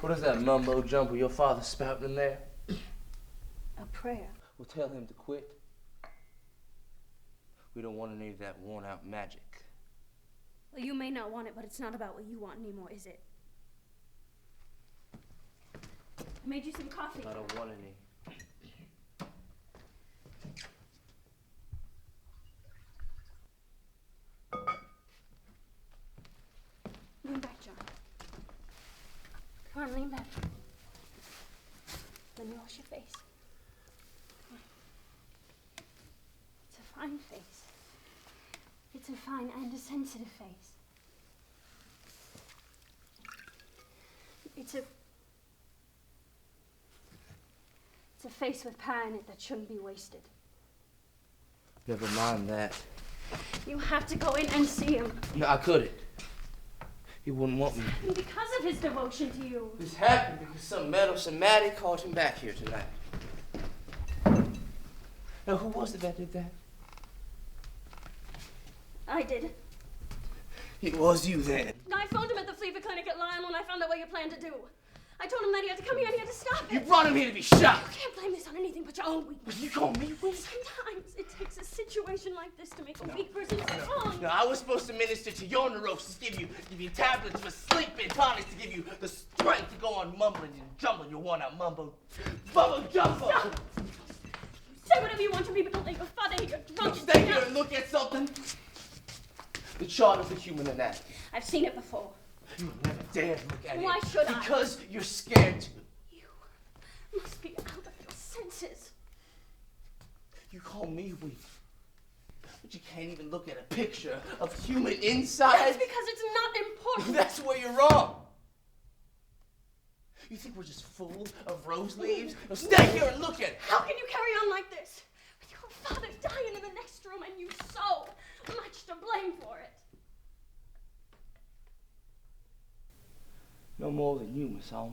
What is that mumbo jumbo your father's spouting in there? A prayer. Well, tell him to quit. We don't want any of that worn-out magic. Well, you may not want it, but it's not about what you want anymore, is it? I made you some coffee. I don't want any. Lean back, John. Come on, lean back. Let me wash your face. It's a fine face. It's a fine and a sensitive face. It's a face with power in it that shouldn't be wasted. Never mind that. You have to go in and see him. No, I couldn't. He wouldn't want me. And because of his devotion to you. This happened because some meddlesome Maddie called him back here tonight. Now, who was it that did that? I did. It was you then. I phoned him at the Fleaver Clinic at Lyon when I found out what you planned to do. I told him that he had to come here and he had to stop it. You brought him here to be shot. You can't blame this on anything but your own weakness. You call me weak? Sometimes it takes a situation like this to make a weak person strong. No, I was supposed to minister to your neurosis, give you tablets for sleeping, tonics to give you the strength to go on mumbling and jumbling your worn-out mumbo jumbo. Stop. Say whatever you want to me, but don't let your father hear you're drunk. Stay here and look at something. The chart of the human anatomy. I've seen it before. You would never dare look at it. Why should I? Because you're scared to. You must be out of your senses. You call me weak, but you can't even look at a picture of human inside. That's because it's not important. That's where you're wrong. You think we're just full of rose leaves? Now stay here and look at it. How can you carry on like this? With your father dying in the next room and you so much to blame for it. No more than you, Miss Alma.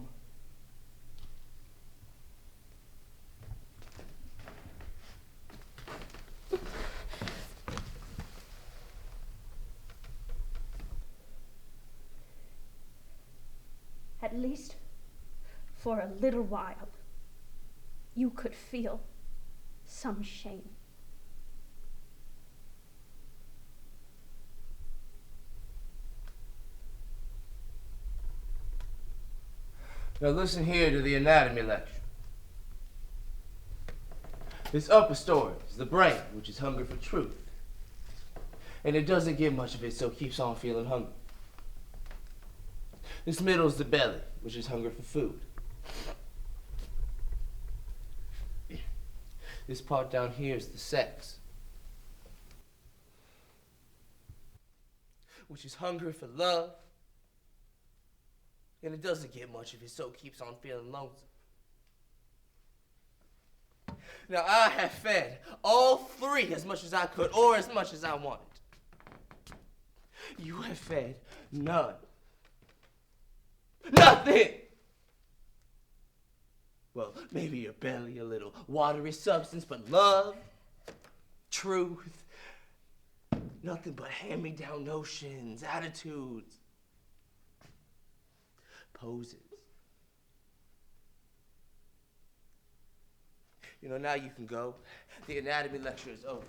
At least for a little while, you could feel some shame. Now listen here to the anatomy lecture. This upper story is the brain, which is hungry for truth. And it doesn't get much of it, so it keeps on feeling hungry. This middle is the belly, which is hungry for food. This part down here is the sex, which is hungry for love. And it doesn't get much of it, so it keeps on feeling lonesome. Now, I have fed all three as much as I could, or as much as I wanted. You have fed none. Nothing! Well, maybe your belly, a little watery substance, but love, truth, nothing but hand-me-down notions, attitudes, poses. You know, now you can go. The anatomy lecture is over.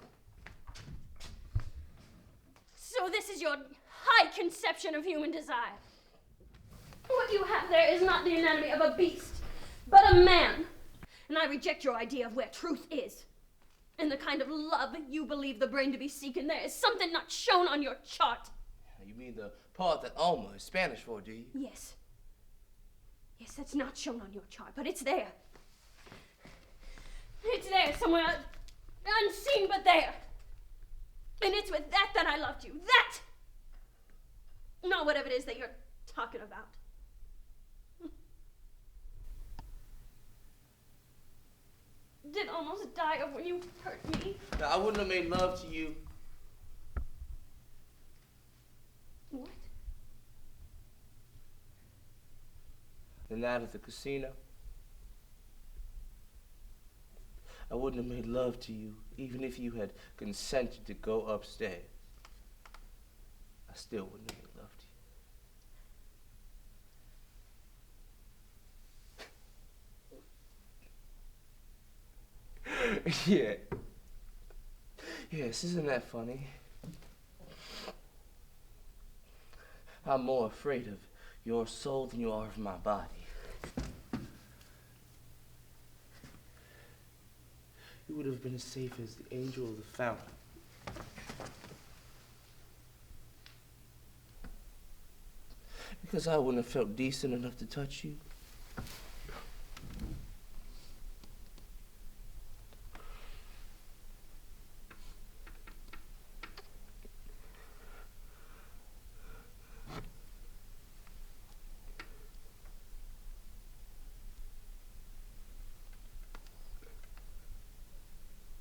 So this is your high conception of human desire. What you have there is not the anatomy of a beast, but a man. And I reject your idea of where truth is. And the kind of love you believe the brain to be seeking there is something not shown on your chart. You mean the part that Alma is Spanish for, do you? Yes. Yes, that's not shown on your chart, but it's there. It's there somewhere, unseen but there. And it's with that that I loved you. That! Not whatever it is that you're talking about. Did almost die of when you hurt me. Now, I wouldn't have made love to you. What? The night at the casino. I wouldn't have made love to you, even if you had consented to go upstairs. I still wouldn't have made love to Yeah. Yes, isn't that funny? I'm more afraid of your soul than you are of my body. You would have been as safe as the angel of the fountain. Because I wouldn't have felt decent enough to touch you.